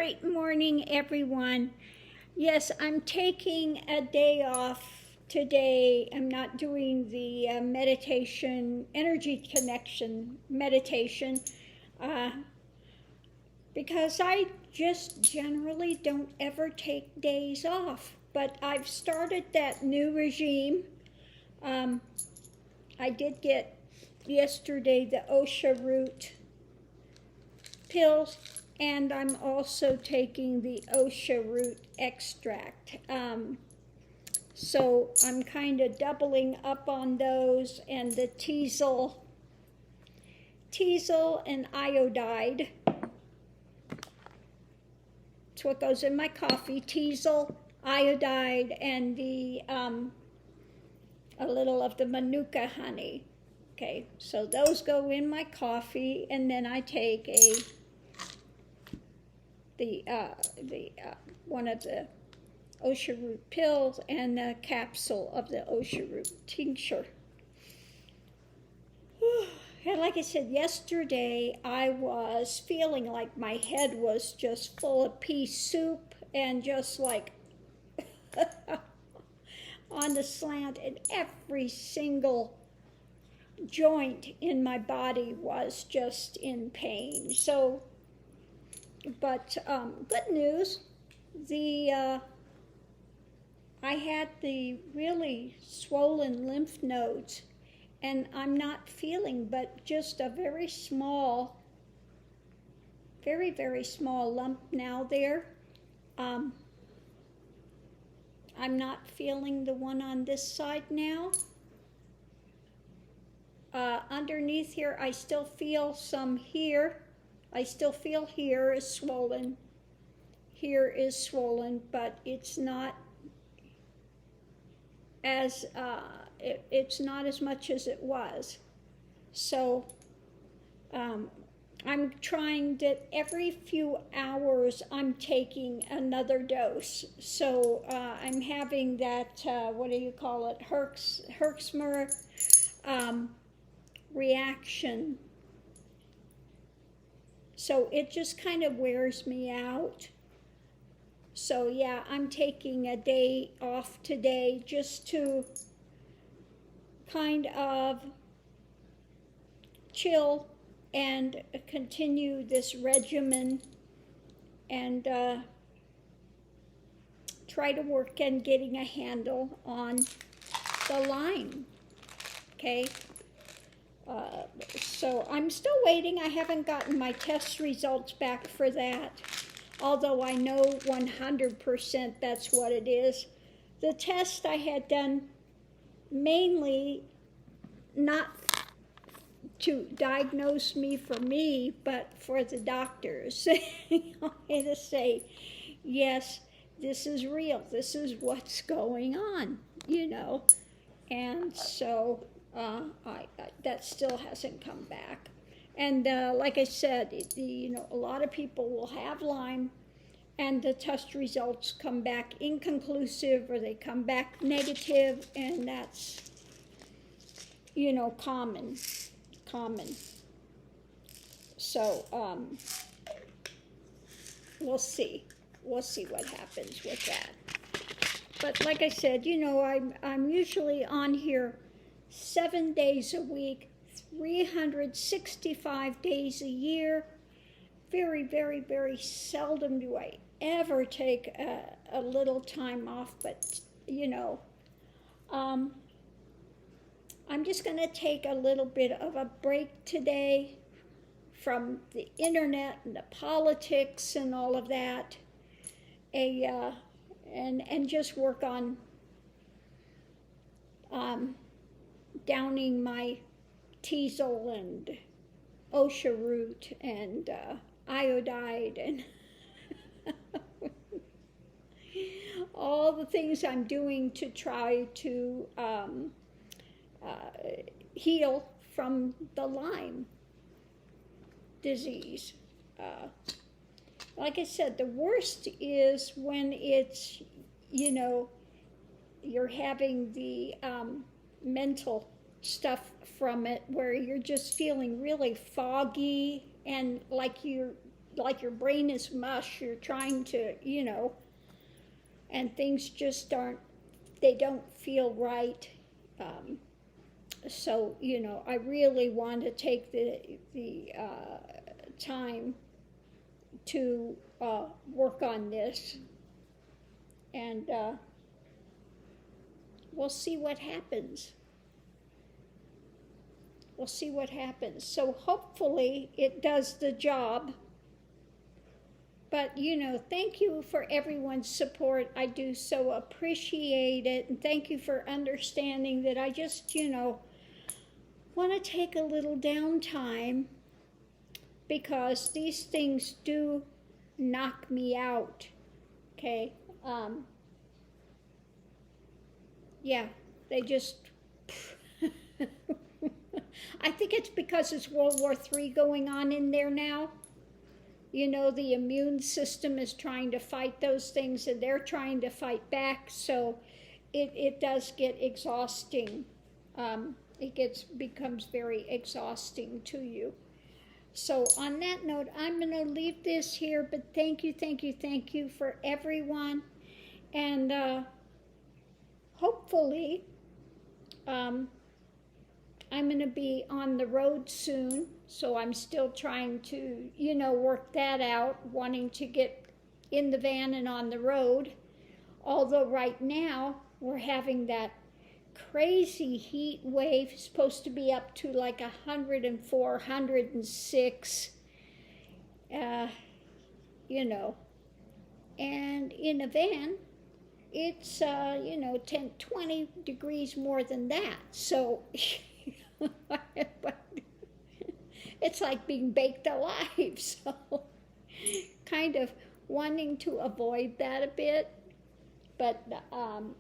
Great morning, everyone. Yes, I'm taking a day off today. I'm not doing the meditation, energy connection meditation, because I just generally don't ever take days off. But I've started that new regime. I did get yesterday the OSHA root pills, and I'm also taking the OSHA root extract. So I'm kind of doubling up on those, and the teasel and iodide. It's what goes in my coffee, teasel, iodide, and the a little of the manuka honey. Okay, so those go in my coffee, and then I take one of the OSHA root pills and a capsule of the OSHA root tincture. And like I said, yesterday I was feeling like my head was just full of pea soup and just like on the slant, and every single joint in my body was just in pain. So, but good news, I had the really swollen lymph nodes, and I'm not feeling but just a very small, very, very small lump now there. I'm not feeling the one on this side now. Underneath here, I still feel some here. I still feel here is swollen. Here is swollen, but it's not as it's not as much as it was. So I'm trying to, every few hours I'm taking another dose. So I'm having that, what do you call it, Herxmer reaction. So it just kind of wears me out. So yeah, I'm taking a day off today just to kind of chill and continue this regimen and try to work on getting a handle on the Lyme. Okay. So I'm still waiting. I haven't gotten my test results back for that, although I know 100% that's what it is. The test I had done mainly not to diagnose me for me, but for the doctors. To say, yes, this is real. This is what's going on, And so that still hasn't come back. And like I said, a lot of people will have Lyme, and the test results come back inconclusive, or they come back negative, and that's, common. So we'll see what happens with that. But like I said, I'm usually on here 7 days a week, 365 days a year. Very, very, very seldom do I ever take a little time off, but I'm just going to take a little bit of a break today from the internet and the politics and all of that, and just work on downing my teasel and OSHA root and iodide and all the things I'm doing to try to heal from the Lyme disease. Like I said, the worst is when it's, you're having the mental stuff from it, where you're just feeling really foggy and like you're like your brain is mush. You're trying to, and things just they don't feel right. So, I really want to take the time to work on this, and we'll see what happens. We'll see what happens. So hopefully it does the job. But, thank you for everyone's support. I do so appreciate it. And thank you for understanding that I just, want to take a little downtime, because these things do knock me out. Okay? Yeah, they just... I think it's because it's World War III going on in there now. The immune system is trying to fight those things, and they're trying to fight back, so it does get exhausting. It becomes very exhausting to you. So on that note, I'm going to leave this here, but thank you for everyone. And hopefully, I'm going to be on the road soon, so I'm still trying to, work that out, wanting to get in the van and on the road. Although right now, we're having that crazy heat wave, supposed to be up to like 104, 106, and in a van, it's, 10, 20 degrees more than that, so it's like being baked alive, so kind of wanting to avoid that a bit. But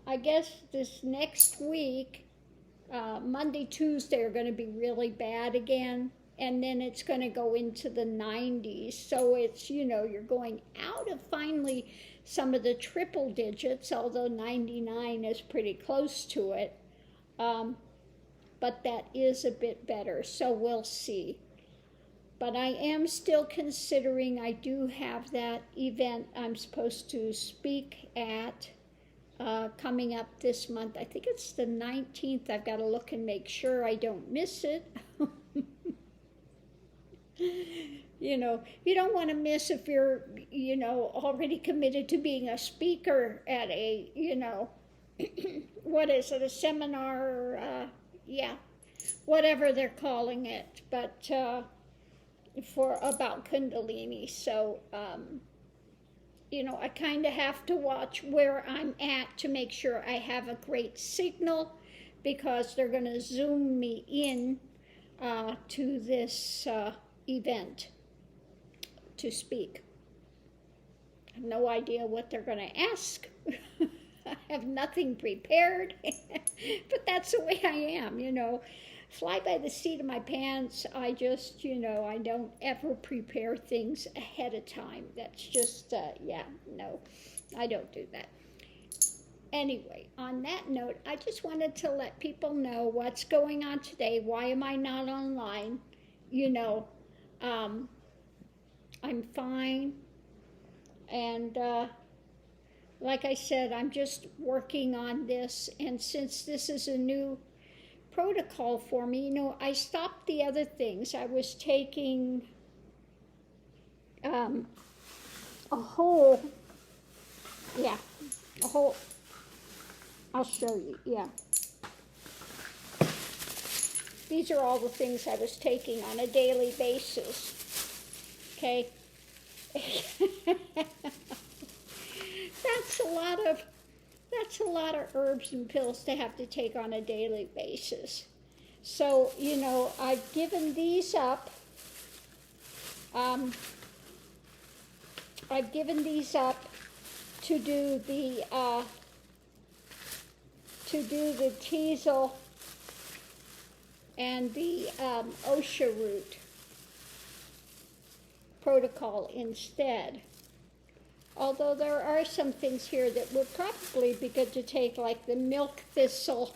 I guess this next week, Monday, Tuesday are going to be really bad again, and then it's going to go into the 90s. So it's, you're going out of finally some of the triple digits, although 99 is pretty close to it. But that is a bit better, so we'll see. But I am still considering, I do have that event I'm supposed to speak at coming up this month. I think it's the 19th. I've got to look and make sure I don't miss it. You don't want to miss if you're, already committed to being a speaker at a, what is it, a seminar, whatever they're calling it, but about Kundalini. So, I kind of have to watch where I'm at to make sure I have a great signal, because they're going to zoom me in to this event to speak. I have no idea what they're going to ask. I have nothing prepared, but that's the way I am, Fly by the seat of my pants. I just, I don't ever prepare things ahead of time. That's just, no, I don't do that. Anyway, on that note, I just wanted to let people know what's going on today. Why am I not online? I'm fine. And like I said, I'm just working on this. And since this is a new protocol for me, I stopped the other things. I was taking a whole, I'll show you, These are all the things I was taking on a daily basis, okay? That's a lot of herbs and pills to have to take on a daily basis. So, I've given these up. I've given these up to do the teasel and the OSHA root protocol instead. Although there are some things here that would probably be good to take, like the milk thistle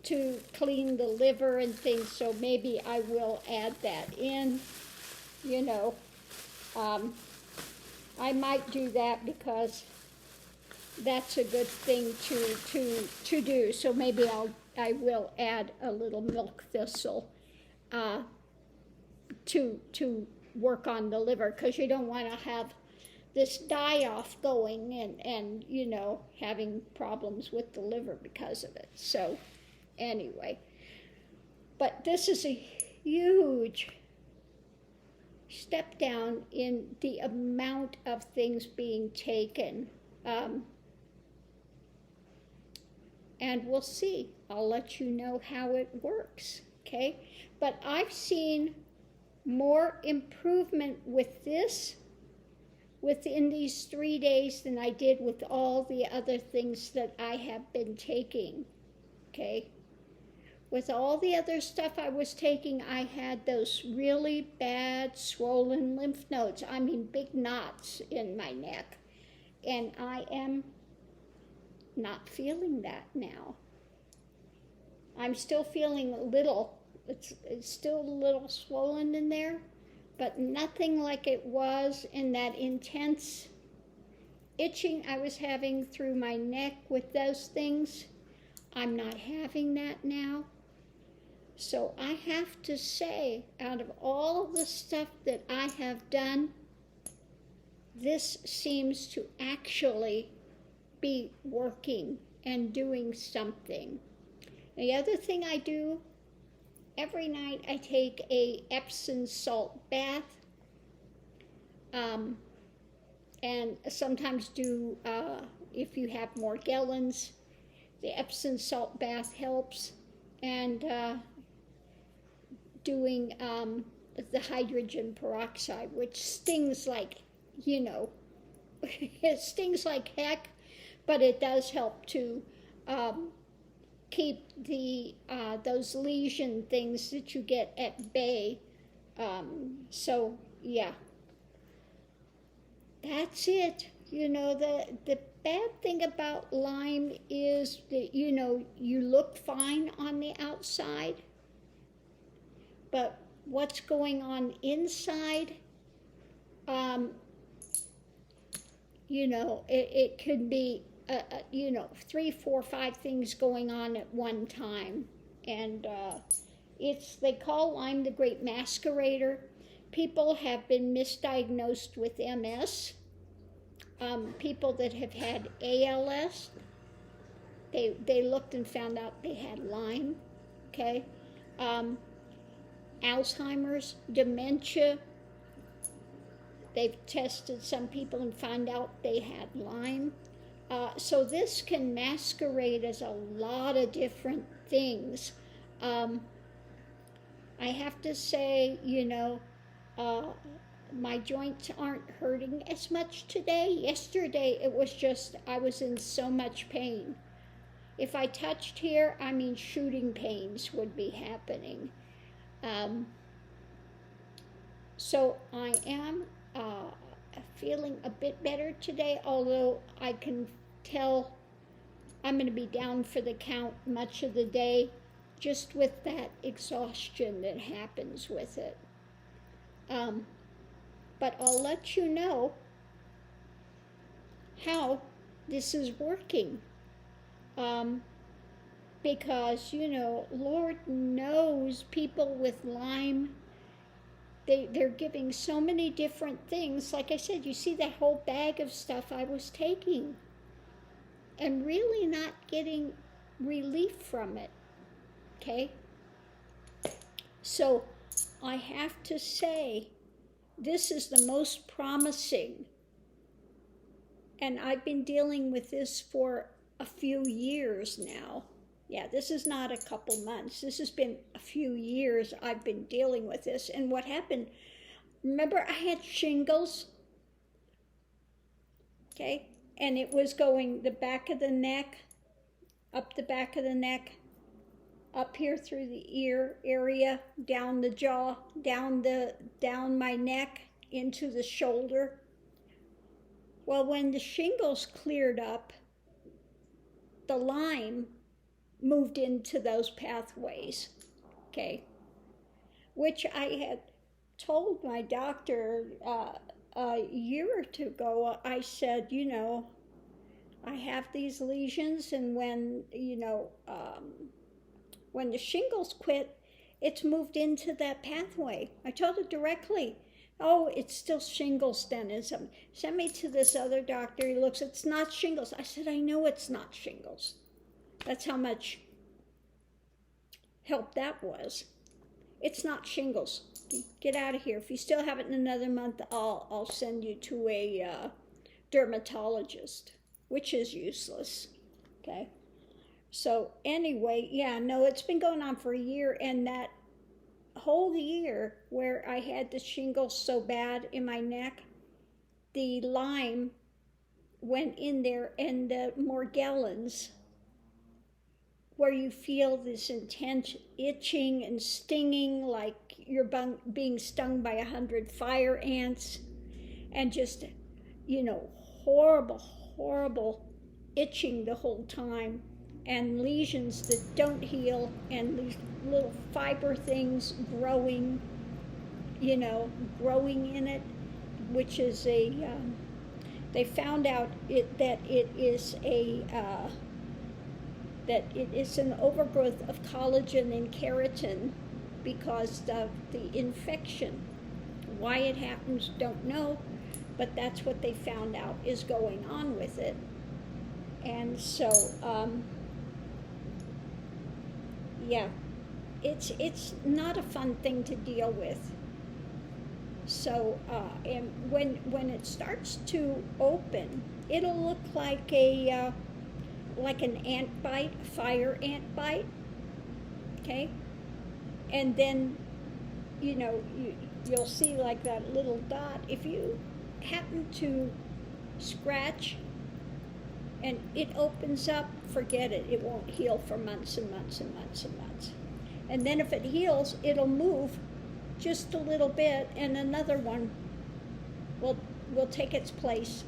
to clean the liver and things, so maybe I will add that in, I might do that because that's a good thing to do. So maybe I will add a little milk thistle to work on the liver, because you don't want to have this die-off going and you know, having problems with the liver because of it. So anyway, but this is a huge step down in the amount of things being taken. And we'll see. I'll let you know how it works, okay? But I've seen more improvement with this within these 3 days than I did with all the other things that I have been taking, okay? With all the other stuff I was taking, I had those really bad swollen lymph nodes. I mean, big knots in my neck. And I am not feeling that now. I'm still feeling a little, it's still a little swollen in there, but nothing like it was in that intense itching I was having through my neck with those things. I'm not having that now. So I have to say, out of all the stuff that I have done, this seems to actually be working and doing something. The other thing I do, every night I take a Epsom salt bath, and sometimes do, if you have Morgellons, the Epsom salt bath helps, and doing the hydrogen peroxide, which stings like, you know, it stings like heck, but it does help to keep the those lesion things that you get at bay. So yeah, that's it. You know, the bad thing about Lyme is that, you know, you look fine on the outside, but what's going on inside, you know, it could be, you know, 3, 4, 5 things going on at one time. And they call Lyme the Great Masquerader. People have been misdiagnosed with MS. People that have had ALS, they looked and found out they had Lyme, okay? Alzheimer's, dementia, they've tested some people and found out they had Lyme. So this can masquerade as a lot of different things. I have to say, you know, my joints aren't hurting as much today. Yesterday, it was just, I was in so much pain. If I touched here, I mean, shooting pains would be happening. So I am feeling a bit better today, although I can tell I'm going to be down for the count much of the day, just with that exhaustion that happens with it. But I'll let you know how this is working. Because, you know, Lord knows people with Lyme, they're giving so many different things. Like I said, you see that whole bag of stuff I was taking and really not getting relief from it, okay? So I have to say, this is the most promising. And I've been dealing with this for a few years now. Yeah, this is not a couple months. This has been a few years I've been dealing with this. And what happened, remember I had shingles? Okay, and it was going the back of the neck, up the back of the neck, up here through the ear area, down the jaw, down my neck, into the shoulder. Well, when the shingles cleared up, the Lyme moved into those pathways, okay? Which I had told my doctor a year or two ago, I said, I have these lesions, and when the shingles quit, it's moved into that pathway. I told her directly, oh, it's still shingles then. And sent me to this other doctor. He looks, it's not shingles. I said, I know it's not shingles. That's how much help that was. It's not shingles. Get out of here. If you still have it in another month, I'll send you to a dermatologist, which is useless. Okay. So anyway, yeah, no, it's been going on for a year, and that whole year where I had the shingles so bad in my neck, the Lyme went in there, and the Morgellons, where you feel this intense itching and stinging like you're being stung by 100 fire ants, and just, horrible itching the whole time, and lesions that don't heal, and these little fiber things growing in it, which is they found out that it is an overgrowth of collagen and keratin because of the infection. Why it happens, don't know, but that's what they found out is going on with it. And so, yeah, it's not a fun thing to deal with. So, and when it starts to open, it'll look like an ant bite, fire ant bite, okay? And then, you'll see like that little dot. If you happen to scratch and it opens up, forget it. It won't heal for months and months and months and months. And then if it heals, it'll move just a little bit, and another one will take its place.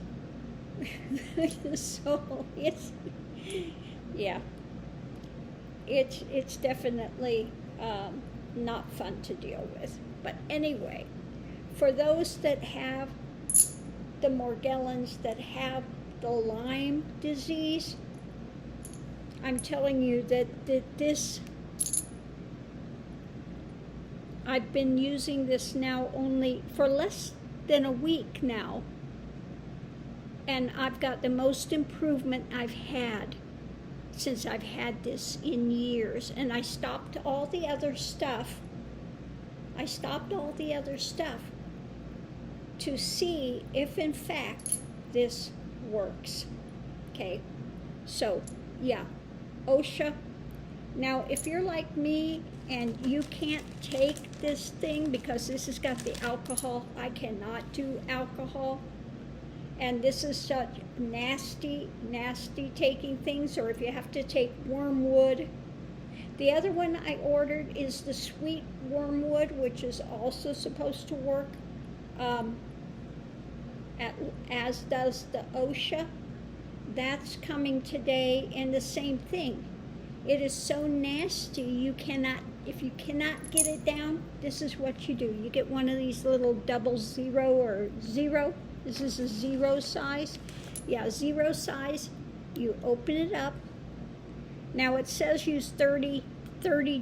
So it's definitely not fun to deal with. But anyway, for those that have the Morgellons, that have the Lyme disease, I'm telling you that this, I've been using this now only for less than a week now, and I've got the most improvement I've had since I've had this in years. And I stopped all the other stuff. To see if in fact this works. Okay, so yeah, OSHA. Now if you're like me and you can't take this thing because this has got the alcohol, I cannot do alcohol, and this is such nasty taking things, or if you have to take wormwood. The other one I ordered is the sweet wormwood, which is also supposed to work, as does the OSHA. That's coming today, and the same thing. It is so nasty, if you cannot get it down, this is what you do. You get one of these little double zero. This is a 0 size. Yeah, 0 size. You open it up. Now it says use 30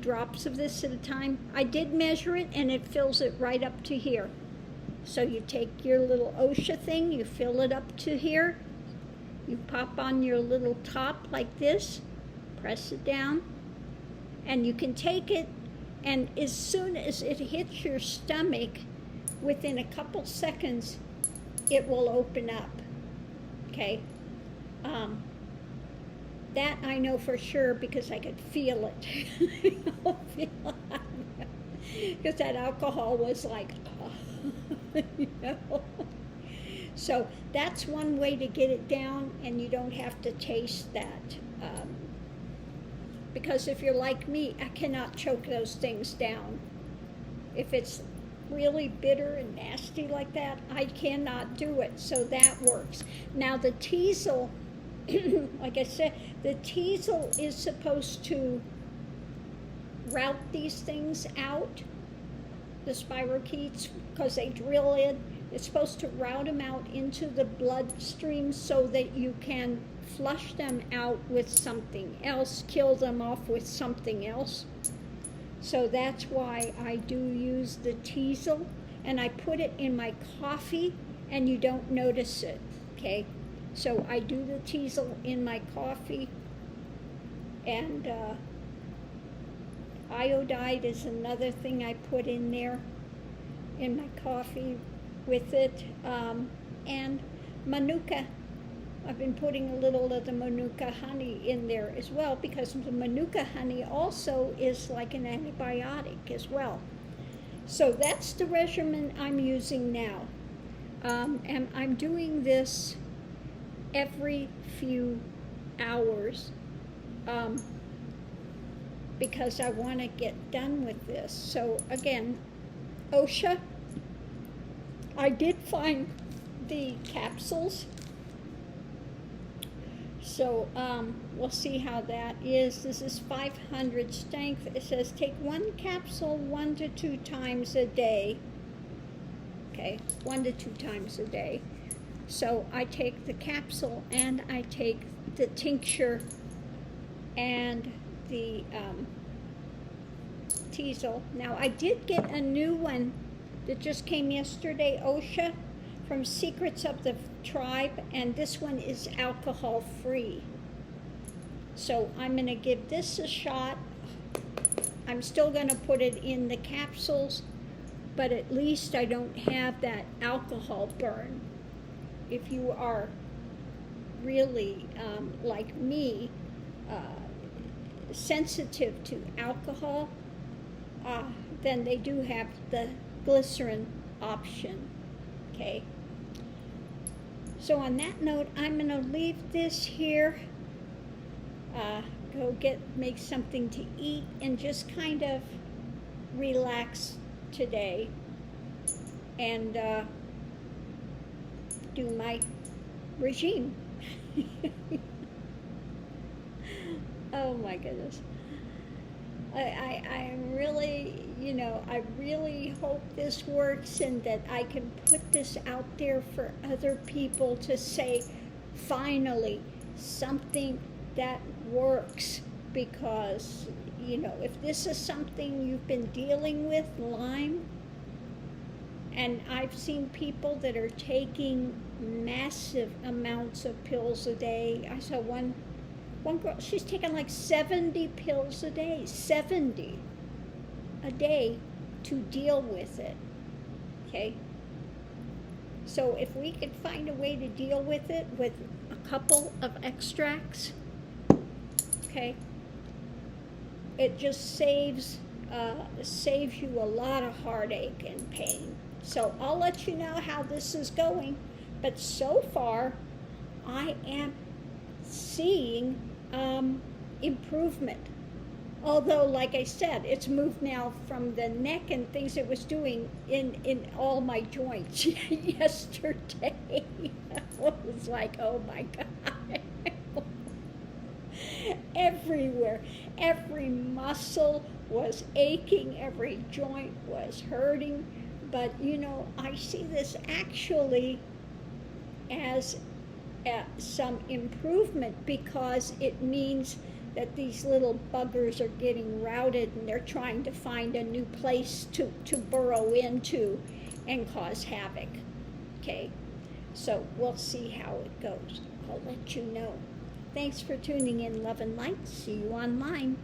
drops of this at a time. I did measure it, and it fills it right up to here. So you take your little OSHA thing, you fill it up to here. You pop on your little top like this, press it down, and you can take it, and as soon as it hits your stomach, within a couple seconds, it will open up. Okay? That I know for sure because I could feel it. Because that alcohol was like, So that's one way to get it down, and you don't have to taste that. Because if you're like me, I cannot choke those things down. If it's really bitter and nasty like that, I cannot do it. So that works. Now the teasel, like I said, the teasel is supposed to route these things out, the spirochetes, because they drill in. It's supposed to route them out into the bloodstream so that you can flush them out with something else, kill them off with something else. So that's why I do use the teasel, and I put it in my coffee and you don't notice it, okay? So I do the teasel in my coffee, and iodide is another thing I put in there in my coffee with it, and manuka. I've been putting a little of the manuka honey in there as well, because the manuka honey also is like an antibiotic as well. So that's the regimen I'm using now, and I'm doing this every few hours, because I want to get done with this. So again, OSHA, I did find the capsules, so we'll see how that is. This is 500 strength. It says take one capsule 1 to 2 times a day. Okay, 1 to 2 times a day. So I take the capsule and I take the tincture and the teasel. Now I did get a new one that just came yesterday, OSHA, from Secrets of the Tribe, and this one is alcohol free. So I'm going to give this a shot. I'm still going to put it in the capsules, but at least I don't have that alcohol burn. If you are really, like me, sensitive to alcohol, then they do have the glycerin option, okay? So on that note, I'm going to leave this here, go make something to eat, and just kind of relax today, and do my regime. Oh my goodness. I'm really, I really hope this works, and that I can put this out there for other people to say, finally, something that works. Because, if this is something you've been dealing with, Lyme, and I've seen people that are taking massive amounts of pills a day. I saw one girl, she's taking like 70 pills a day, 70 a day to deal with it, okay? So if we could find a way to deal with it with a couple of extracts, okay, it just saves you a lot of heartache and pain. So I'll let you know how this is going, but so far I am seeing improvement. Although, like I said, it's moved now from the neck and things it was doing in all my joints yesterday. I was like, oh my God. Everywhere. Every muscle was aching, every joint was hurting. But, I see this actually as some improvement, because it means that these little buggers are getting routed, and they're trying to find a new place to burrow into and cause havoc. Okay, so we'll see how it goes. I'll let you know. Thanks for tuning in, love and light. See you online.